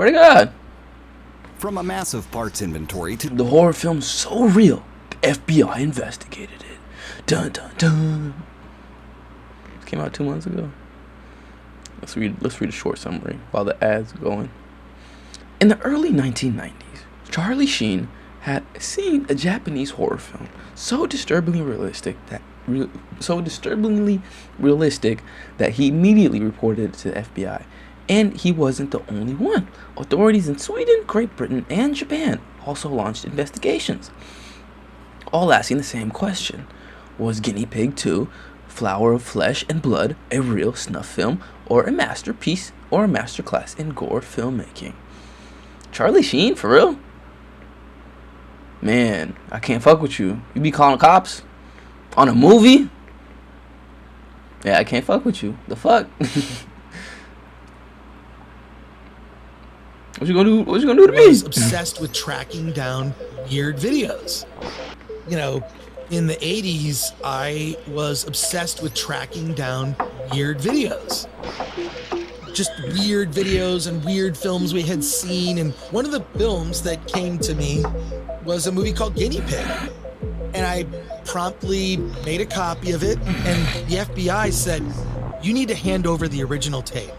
Swear to God. From a massive parts inventory to The horror film's so real, the FBI investigated it. Dun dun dun. This came out 2 months ago. Let's read a short summary while the ads are going. In the early 1990s, Charlie Sheen had seen a Japanese horror film so disturbingly realistic that he immediately reported it to the FBI. And he wasn't the only one. Authorities in Sweden, Great Britain, and Japan also launched investigations, all asking the same question. Was Guinea Pig 2, Flower of Flesh and Blood, a real snuff film, or a masterpiece, or a masterclass in gore filmmaking? Charlie Sheen, for real? Man, I can't fuck with you. You be calling cops on a movie? Yeah, I can't fuck with you. The fuck? What you gonna do? What you gonna do to me? I was obsessed with tracking down weird videos. You know, in the 80s, I was obsessed with tracking down weird videos. Just weird videos and weird films we had seen. And one of the films that came to me was a movie called Guinea Pig. And I promptly made a copy of it. And the FBI said, you need to hand over the original tape.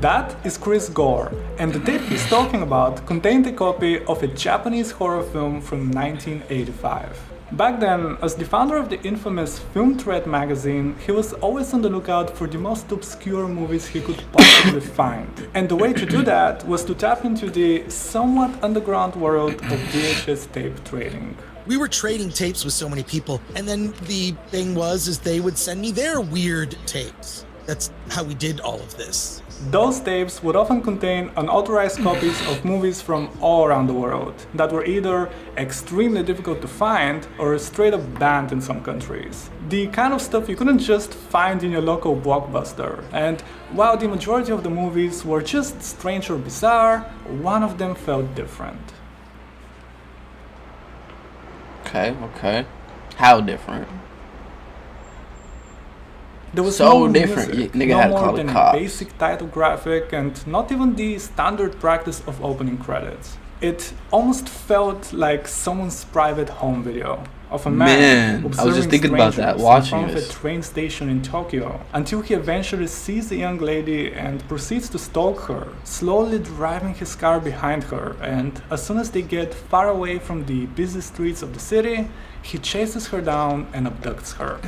That is Chris Gore, and the tape he's talking about contained a copy of a Japanese horror film from 1985. Back then, as the founder of the infamous Film Threat magazine, he was always on the lookout for the most obscure movies he could possibly find. And the way to do that was to tap into the somewhat underground world of VHS tape trading. We were trading tapes with so many people, and then the thing was they would send me their weird tapes. That's how we did all of this. Those tapes would often contain unauthorized copies of movies from all around the world that were either extremely difficult to find or straight up banned in some countries. The kind of stuff you couldn't just find in your local Blockbuster. And while the majority of the movies were just strange or bizarre, one of them felt different. Okay. How different? There was so no different. music, Nigga no had to more call than the a cops. basic title graphic, and not even the standard practice of opening credits. It almost felt like someone's private home video of a man I was just thinking about that, strangers watching in front this. of a train station in Tokyo, until he eventually sees a young lady and proceeds to stalk her, slowly driving his car behind her, and as soon as they get far away from the busy streets of the city, he chases her down and abducts her.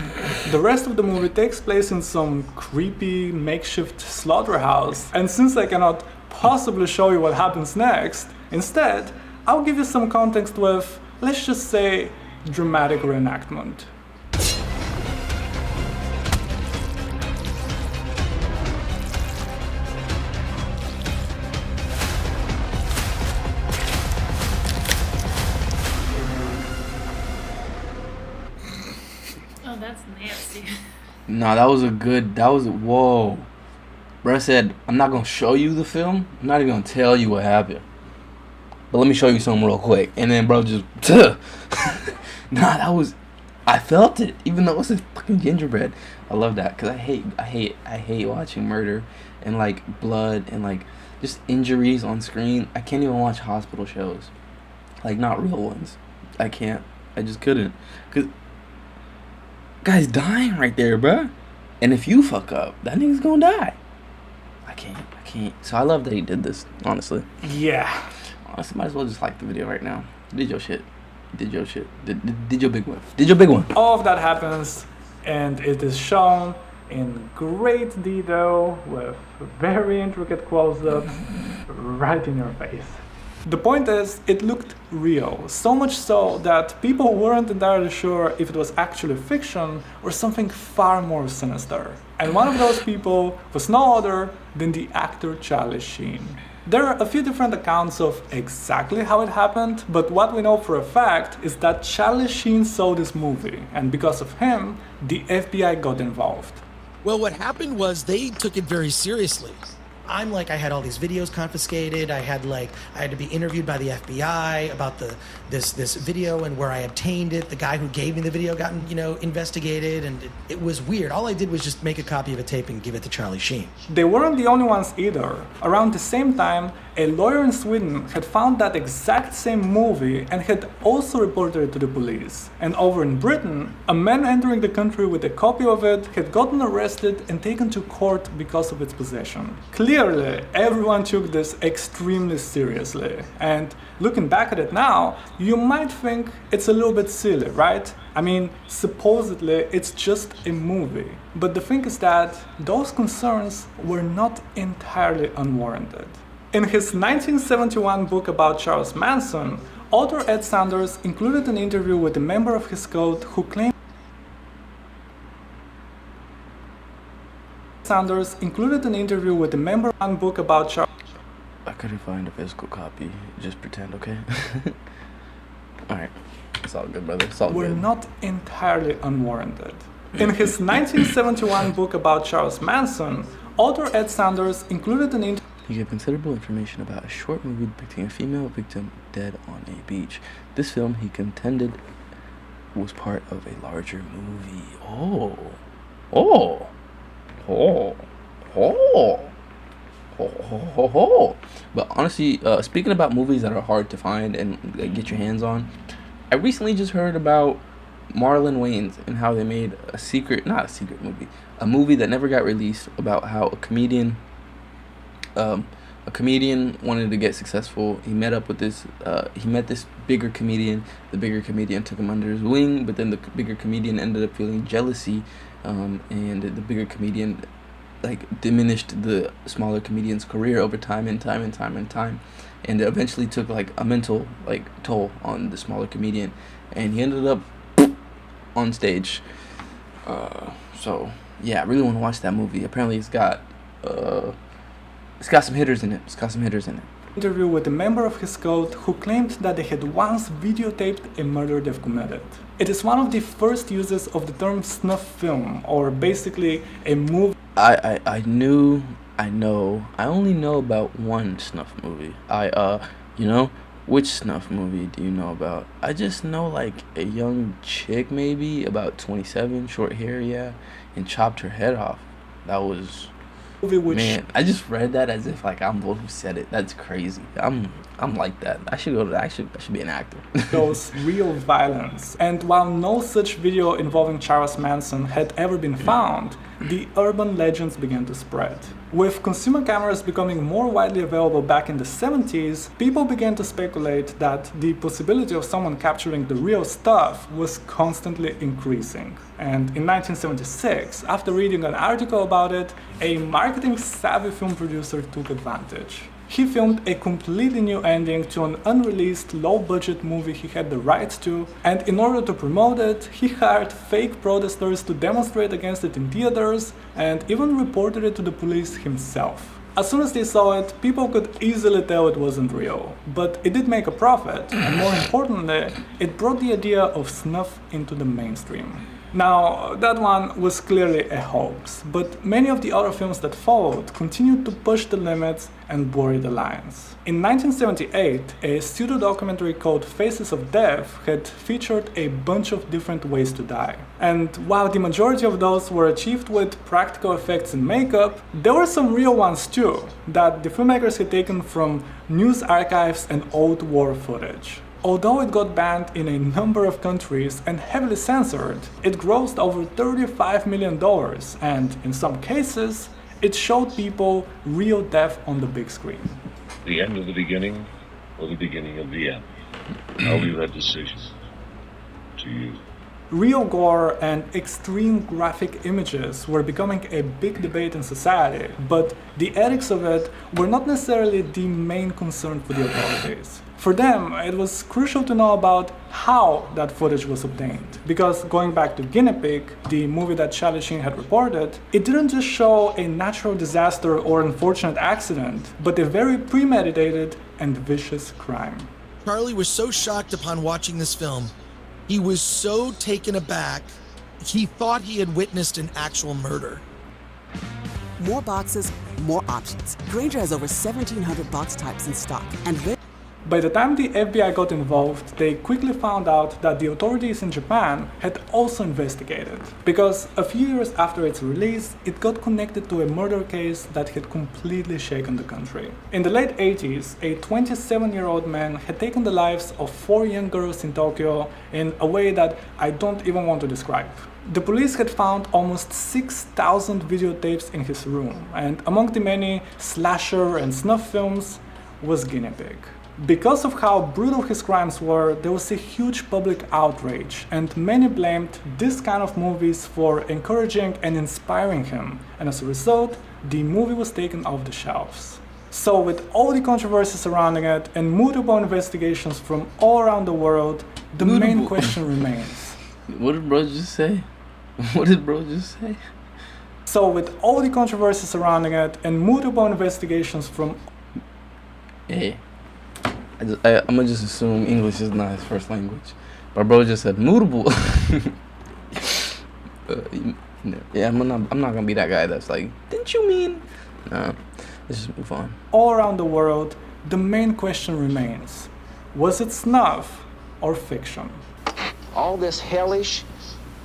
The rest of the movie takes place in some creepy makeshift slaughterhouse, and since I cannot possibly show you what happens next, instead, I'll give you some context with, let's just say, dramatic reenactment. Oh, that's nasty. No, whoa. Bruh said, I'm not gonna show you the film. I'm not even gonna tell you what happened. But let me show you something real quick. And then bro just I felt it, even though it was a fucking gingerbread. I love that, cause I hate watching murder and like blood and like just injuries on screen. I can't even watch hospital shows. Like not real ones. I can't. I just couldn't. Cause guy's dying right there, bruh. And if you fuck up, that nigga's gonna die. I can't. So I love that he did this, honestly. Yeah. Honestly, might as well just like the video right now. Did your shit. Did your big one. Did your big one. All of that happens, and it is shown in great detail with very intricate close-ups right in your face. The point is, it looked real, so much so that people weren't entirely sure if it was actually fiction or something far more sinister. And one of those people was no other than the actor Charlie Sheen. There are a few different accounts of exactly how it happened, but what we know for a fact is that Charlie Sheen saw this movie, and because of him, the FBI got involved. Well, what happened was they took it very seriously. I had all these videos confiscated. I had to be interviewed by the FBI about this video and where I obtained it. The guy who gave me the video got investigated, and it was weird. All I did was just make a copy of a tape and give it to Charlie Sheen. They weren't the only ones either. Around the same time, a lawyer in Sweden had found that exact same movie and had also reported it to the police. And over in Britain, a man entering the country with a copy of it had gotten arrested and taken to court because of its possession. Clearly, everyone took this extremely seriously. And looking back at it now, you might think it's a little bit silly, right? I mean, supposedly it's just a movie. But the thing is that those concerns were not entirely unwarranted. In his 1971 book about Charles Manson, author Ed Sanders included an interview with a member of his cult who claimed Sanders included an interview with a member of one book about Charles. I couldn't find a physical copy. Just pretend, okay? Alright. It's all good, brother. It's all were good. Not entirely unwarranted. In his 1971 book about Charles Manson, author Ed Sanders included an interview. He gave considerable information about a short movie depicting a female victim dead on a beach. This film, he contended, was part of a larger movie. Oh. Oh. Oh. Oh. Oh. But honestly, speaking about movies that are hard to find and get your hands on, I recently just heard about Marlon Wayans and how they made a movie that never got released about how a comedian wanted to get successful. He met up with this bigger comedian. The bigger comedian took him under his wing, but then the bigger comedian ended up feeling jealousy, and the bigger comedian diminished the smaller comedian's career over time, and it eventually took a mental toll on the smaller comedian, and he ended up on stage. So yeah, I really want to watch that movie. Apparently it's got some hitters in it. Interview with a member of his cult who claimed that they had once videotaped a murder they've committed. It is one of the first uses of the term snuff film, or basically a movie. I only know about one snuff movie. Which snuff movie do you know about? I just know a young chick, maybe about 27, short hair, yeah, and chopped her head off. That was, man, I just read that as if I'm the one who said it. That's crazy. I'm like that. I should be an actor. Shows real violence. And while no such video involving Charles Manson had ever been found, the urban legends began to spread. With consumer cameras becoming more widely available back in the 70s, people began to speculate that the possibility of someone capturing the real stuff was constantly increasing. And in 1976, after reading an article about it, a marketing-savvy film producer took advantage. He filmed a completely new ending to an unreleased, low-budget movie he had the rights to, and in order to promote it, he hired fake protesters to demonstrate against it in theaters, and even reported it to the police himself. As soon as they saw it, people could easily tell it wasn't real. But it did make a profit, and more importantly, it brought the idea of snuff into the mainstream. Now, that one was clearly a hoax, but many of the other films that followed continued to push the limits and blur the lines. In 1978, a pseudo-documentary called Faces of Death had featured a bunch of different ways to die. And while the majority of those were achieved with practical effects and makeup, there were some real ones too, that the filmmakers had taken from news archives and old war footage. Although it got banned in a number of countries and heavily censored, it grossed over $35 million, and in some cases, it showed people real death on the big screen. The end of the beginning, or the beginning of the end? I'll leave that decision to you. Real gore and extreme graphic images were becoming a big debate in society, but the ethics of it were not necessarily the main concern for the authorities. For them, it was crucial to know about how that footage was obtained. Because going back to Guinea Pig, the movie that Charlie Sheen had reported, it didn't just show a natural disaster or unfortunate accident, but a very premeditated and vicious crime. Charlie was so shocked upon watching this film. He was so taken aback, he thought he had witnessed an actual murder. More boxes, more options. Grainger has over 1,700 box types in stock, and By the time the FBI got involved, they quickly found out that the authorities in Japan had also investigated, because a few years after its release, it got connected to a murder case that had completely shaken the country. In the late 80s, a 27-year-old man had taken the lives of 4 young girls in Tokyo in a way that I don't even want to describe. The police had found almost 6,000 videotapes in his room, and among the many slasher and snuff films was Guinea Pig. Because of how brutal his crimes were, there was a huge public outrage, and many blamed this kind of movies for encouraging and inspiring him, and as a result, the movie was taken off the shelves. So with all the controversy surrounding it and multiple investigations from all around the world, the main question remains. What did bro just say? What did bro just say? So with all the controversy surrounding it and multiple investigations from... Hey. I'm gonna just assume English is not his first language. But bro just said mutable. Yeah, I'm not gonna be that guy that's like, didn't you mean? Nah, let's just move on. All around the world, the main question remains. Was it snuff or fiction? All this hellish,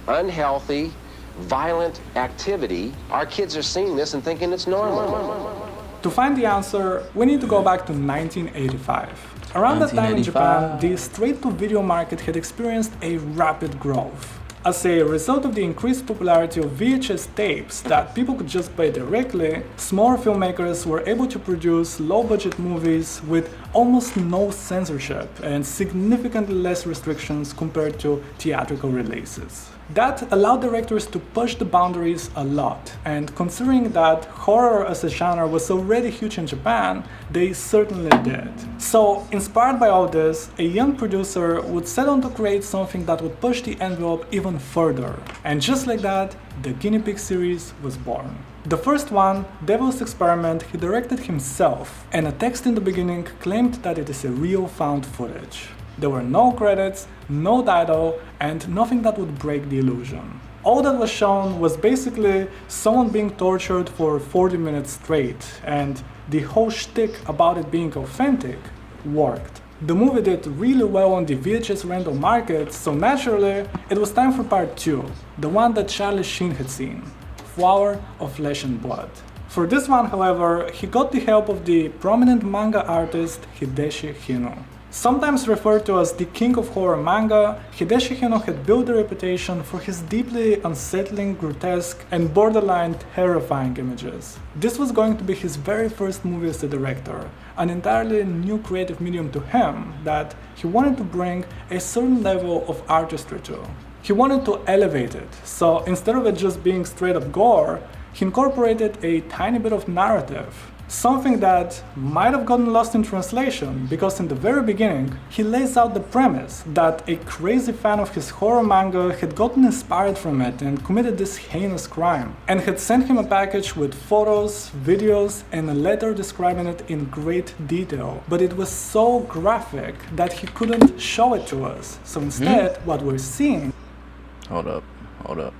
unhealthy, violent activity, our kids are seeing this and thinking it's normal. To find the answer, we need to go back to 1985. Around that time in Japan, the straight-to-video market had experienced a rapid growth. As a result of the increased popularity of VHS tapes that people could just buy directly, smaller filmmakers were able to produce low-budget movies with almost no censorship and significantly less restrictions compared to theatrical releases. That allowed directors to push the boundaries a lot, and considering that horror as a genre was already huge in Japan, they certainly did. So, inspired by all this, a young producer would set on to create something that would push the envelope even further. And just like that, the Guinea Pig series was born. The first one, Devil's Experiment, he directed himself, and a text in the beginning claimed that it is a real found footage. There were no credits, no title, and nothing that would break the illusion. All that was shown was basically someone being tortured for 40 minutes straight, and the whole shtick about it being authentic worked. The movie did really well on the VHS rental market, so naturally, it was time for part 2, the one that Charlie Sheen had seen, Flower of Flesh and Blood. For this one, however, he got the help of the prominent manga artist Hideshi Hino. Sometimes referred to as the king of horror manga, Hideshi Hino had built a reputation for his deeply unsettling, grotesque, and borderline terrifying images. This was going to be his very first movie as a director, an entirely new creative medium to him that he wanted to bring a certain level of artistry to. He wanted to elevate it, so instead of it just being straight up gore, he incorporated a tiny bit of narrative. Something that might have gotten lost in translation, because in the very beginning, he lays out the premise that a crazy fan of his horror manga had gotten inspired from it and committed this heinous crime, and had sent him a package with photos, videos, and a letter describing it in great detail. But it was so graphic that he couldn't show it to us, so instead, what we're seeing... Hold up.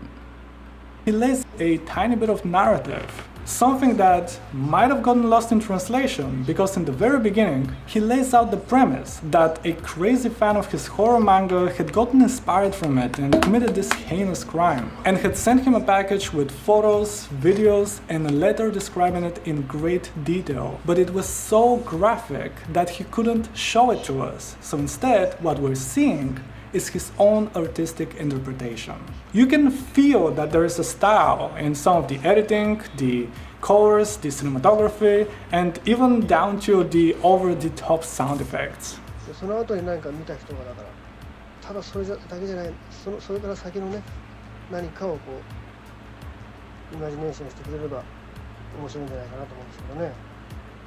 He lays a tiny bit of narrative. Something that might have gotten lost in translation, because in the very beginning, he lays out the premise that a crazy fan of his horror manga had gotten inspired from it and committed this heinous crime, and had sent him a package with photos, videos, and a letter describing it in great detail. But it was so graphic that he couldn't show it to us, so instead, what we're seeing is his own artistic interpretation. You can feel that there is a style in some of the editing, the colors, the cinematography, and even down to the over-the-top sound effects. その後に何か見た人がだからただそれだけじゃないそれから先のね何かをこうイマジネーションしてくれれば面白いんじゃないかなと思うんですけどね。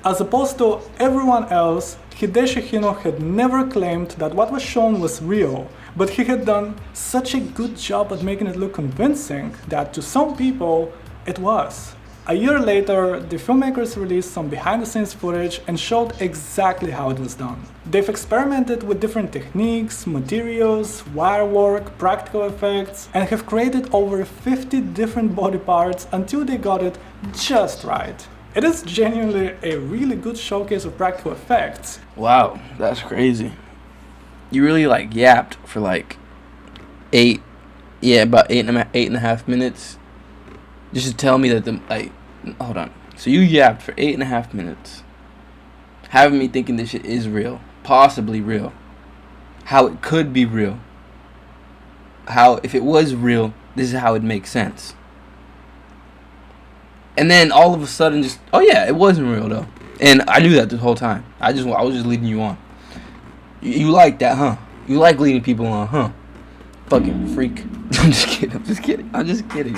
As opposed to everyone else, Hideshi Hino had never claimed that what was shown was real, but he had done such a good job at making it look convincing that to some people, it was. A year later, the filmmakers released some behind-the-scenes footage and showed exactly how it was done. They've experimented with different techniques, materials, wire work, practical effects, and have created over 50 different body parts until they got it just right. It is genuinely a really good showcase of practical effects. Wow, that's crazy. You really like yapped for like about eight and a half minutes. Just to tell me that hold on. So you yapped for 8.5 minutes, having me thinking this shit is real, possibly real, how it could be real, how if it was real, this is how it makes sense. And then all of a sudden, just oh yeah, it wasn't real though, and I knew that the whole time. I was just leading you on. You like that, huh? You like leading people on, huh? Fucking freak. I'm just kidding. I'm just kidding. I'm just kidding.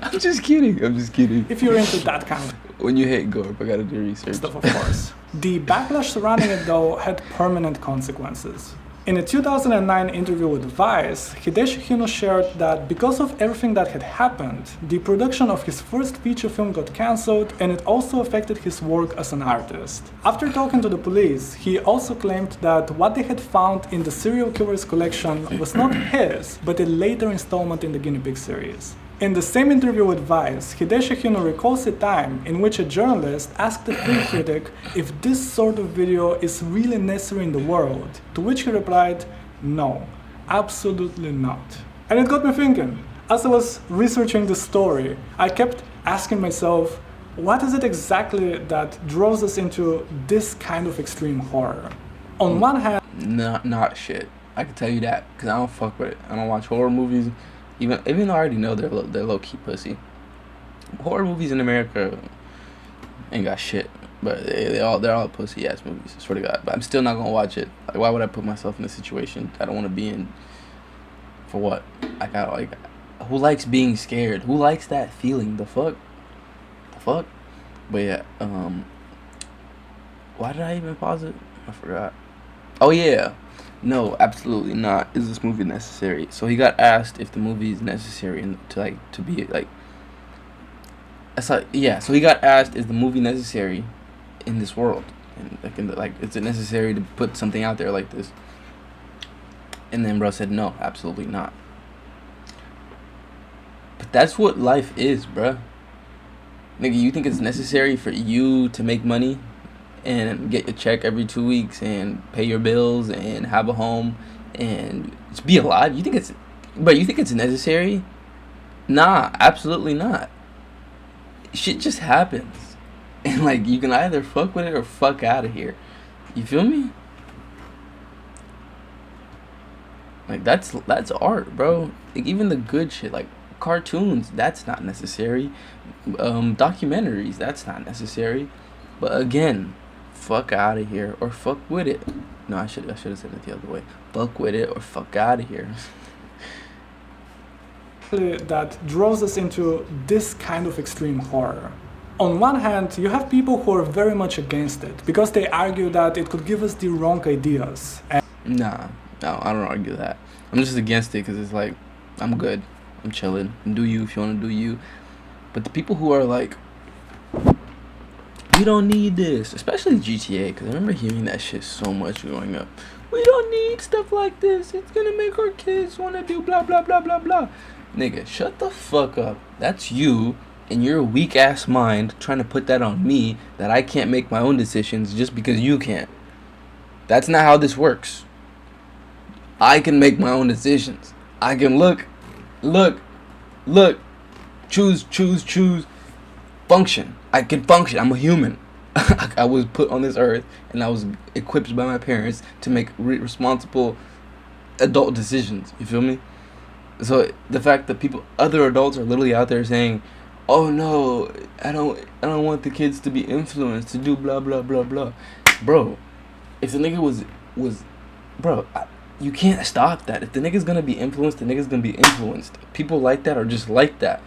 I'm just kidding. If you're into that kind of When you hate Gorp, I gotta do research. stuff, of course. The backlash surrounding it, though, had permanent consequences. In a 2009 interview with Vice, Hideshi Hino shared that because of everything that had happened, the production of his first feature film got cancelled, and it also affected his work as an artist. After talking to the police, he also claimed that what they had found in the serial killer's collection was not his, but a later installment in the Guinea Pig series. In the same interview with Vice, Hideshi Hino recalls a time in which a journalist asked a film critic if this sort of video is really necessary in the world, to which he replied, no, absolutely not. And it got me thinking. As I was researching the story, I kept asking myself, what is it exactly that draws us into this kind of extreme horror? On one hand, Not shit. I can tell you that, because I don't fuck with it. I don't watch horror movies. Even though I already know they're low-key pussy. Horror movies in America ain't got shit. But they're all pussy-ass movies, I swear to God. But I'm still not gonna watch it. Like, why would I put myself in a situation I don't want to be in? For what? Who likes being scared? Who likes that feeling? The fuck? But yeah, why did I even pause it? I forgot. Oh yeah. No, absolutely not. Is this movie necessary? So he got asked if the movie is necessary to be like. So he got asked, is the movie necessary in this world? And is it necessary to put something out there like this? And then bro said, no, absolutely not. But that's what life is, bro. Nigga, you think it's necessary for you to make money and get a check every 2 weeks and pay your bills and have a home and just be alive? You think it's necessary? Nah, absolutely not. Shit just happens. And like, you can either fuck with it or fuck out of here. You feel me? Like, that's art, bro. Like, even the good shit, like cartoons, that's not necessary. Documentaries, that's not necessary. But again, fuck out of here or fuck with it. No, I should have said it the other way. Fuck with it or fuck out of here. that draws us into this kind of extreme horror. On one hand, you have people who are very much against it because they argue that it could give us the wrong ideas. No, I don't argue that. I'm just against it because it's like, I'm good. I'm chilling. Do you if you want to do you. But the people who are like, we don't need this, especially GTA, because I remember hearing that shit so much growing up. We don't need stuff like this. It's going to make our kids want to do blah, blah, blah, blah, blah. Nigga, shut the fuck up. That's you and your weak-ass mind trying to put that on me that I can't make my own decisions just because you can't. That's not how this works. I can make my own decisions. I can look, choose, function. I can function. I'm a human. I was put on this earth and I was equipped by my parents to make responsible adult decisions. You feel me? So the fact that other adults are literally out there saying, "Oh no, I don't want the kids to be influenced to do blah blah blah blah," bro. If the nigga was, bro, you can't stop that. If the nigga's gonna be influenced, the nigga's gonna be influenced. People like that are just like that.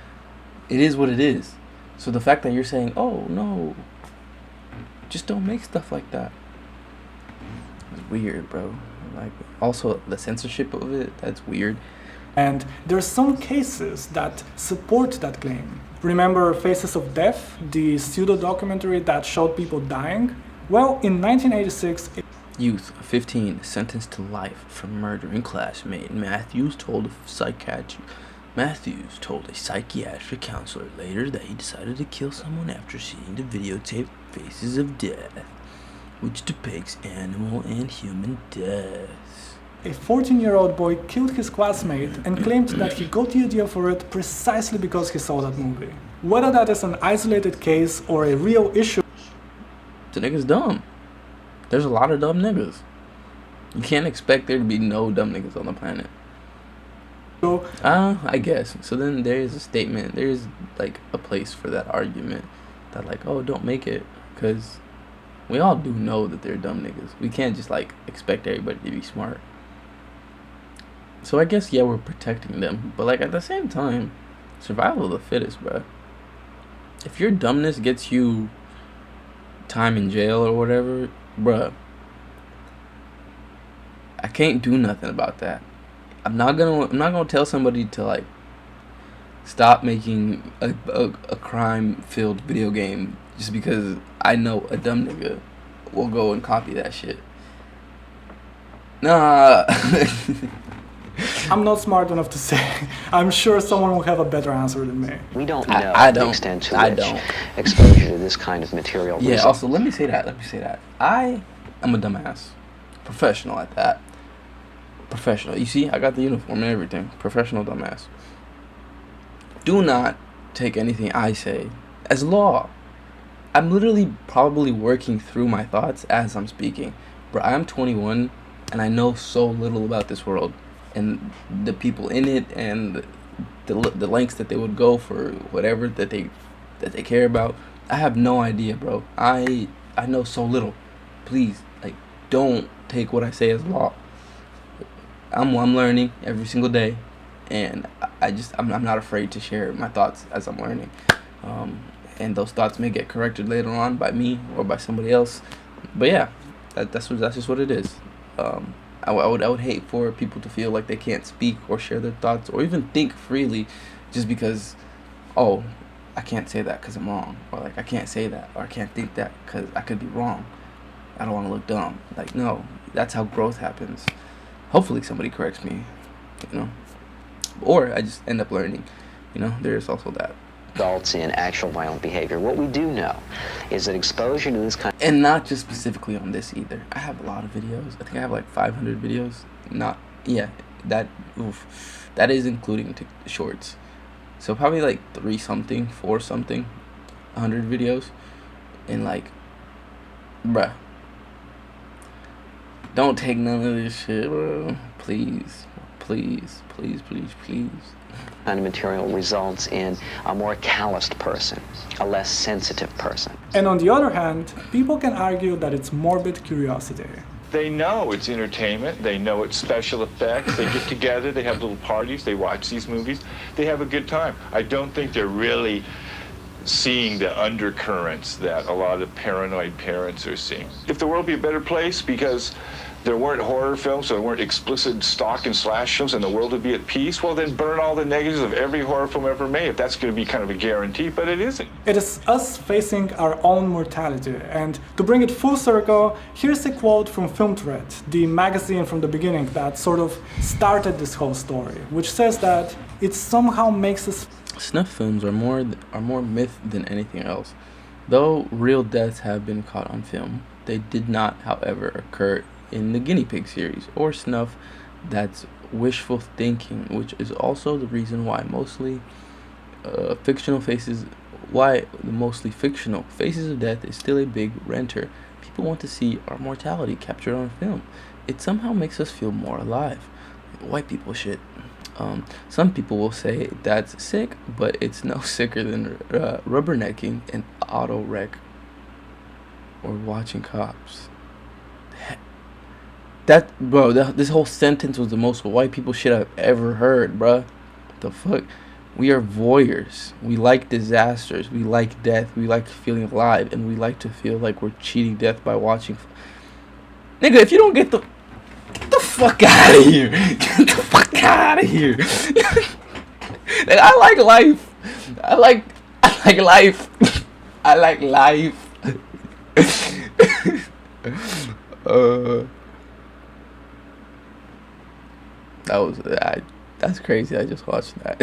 It is what it is. So the fact that you're saying, "Oh no, just don't make stuff like that," it's weird, bro. Like, also the censorship of it, that's weird. And there's some cases that support that claim. Remember Faces of Death, the pseudo-documentary that showed people dying? Well, in 1986... Youth, 15, sentenced to life for murdering classmate Matthews told Matthews told a psychiatric counselor later that he decided to kill someone after seeing the videotaped Faces of Death, which depicts animal and human deaths. A 14-year-old boy killed his classmate and claimed that he got the idea for it precisely because he saw that movie. Whether that is an isolated case or a real issue, The nigga's dumb. There's a lot of dumb niggas. You can't expect there to be no dumb niggas on the planet. I guess. So then there is a statement, there is like a place for that argument that like, oh, don't make it, because we all do know that they're dumb niggas. We can't just like expect everybody to be smart. So I guess, yeah, we're protecting them, but like at the same time, survival of the fittest, bro. If your dumbness gets you time in jail or whatever, bruh, I can't do nothing about that. I'm not gonna tell somebody to like stop making a crime-filled video game just because I know a dumb nigga will go and copy that shit. Nah. I'm not smart enough to say. I'm sure someone will have a better answer than me. We don't know I the don't. extent to I which don't. exposure to this kind of material Yeah, results. also, let me say that. I am a dumbass. Professional at that. Professional. You see, I got the uniform and everything. Professional dumbass. Do not take anything I say as law. I'm literally probably working through my thoughts as I'm speaking. Bro, I am 21 and I know so little about this world and the people in it and the lengths that they would go for whatever that they care about. I have no idea, bro. I know so little. Please, like, don't take what I say as law. I'm learning every single day, and I'm not afraid to share my thoughts as I'm learning. And those thoughts may get corrected later on by me or by somebody else. But yeah, that's just what it is. I would hate for people to feel like they can't speak or share their thoughts or even think freely just because, oh, I can't say that because I'm wrong, or like I can't say that or I can't think that because I could be wrong. I don't want to look dumb. Like, no, that's how growth happens. Hopefully somebody corrects me, you know, or I just end up learning, you know. There's also that. Results in actual violent behavior. What we do know is that exposure to this kind And not just specifically on this either. I have a lot of videos. I think I have like 500 videos. That is including shorts. So probably like 4 something, 100 videos. And like, bruh, don't take none of this shit, bro. Please. kind of material results in a more calloused person, a less sensitive person. And on the other hand, people can argue that it's morbid curiosity. They know it's entertainment, they know it's special effects, they get together, they have little parties, they watch these movies, they have a good time. I don't think they're really seeing the undercurrents that a lot of paranoid parents are seeing. If the world be a better place because there weren't horror films, so there weren't explicit stalk and slash films, and the world would be at peace, well then burn all the negatives of every horror film ever made, if that's going to be kind of a guarantee, but it isn't. It is us facing our own mortality, and to bring it full circle, here's a quote from Film Thread, the magazine from the beginning that sort of started this whole story, which says that it somehow makes us... Snuff films are more myth than anything else. Though real deaths have been caught on film, they did not, however, occur in the guinea pig series or Snuff. That's wishful thinking, which is also the reason why the mostly fictional Faces of Death is still a big renter. People want to see our mortality captured on film. It somehow makes us feel more alive. White people shit. Some people will say that's sick, but it's no sicker than rubbernecking an auto wreck or watching cops. This whole sentence was the most white people shit I've ever heard, bruh. What the fuck? We are voyeurs. We like disasters. We like death. We like feeling alive, and we like to feel like we're cheating death by watching. Nigga, if you don't get the fuck out of here. Get the fuck out of here. Like, I like life. I like life. I like life. That's crazy. I just watched that.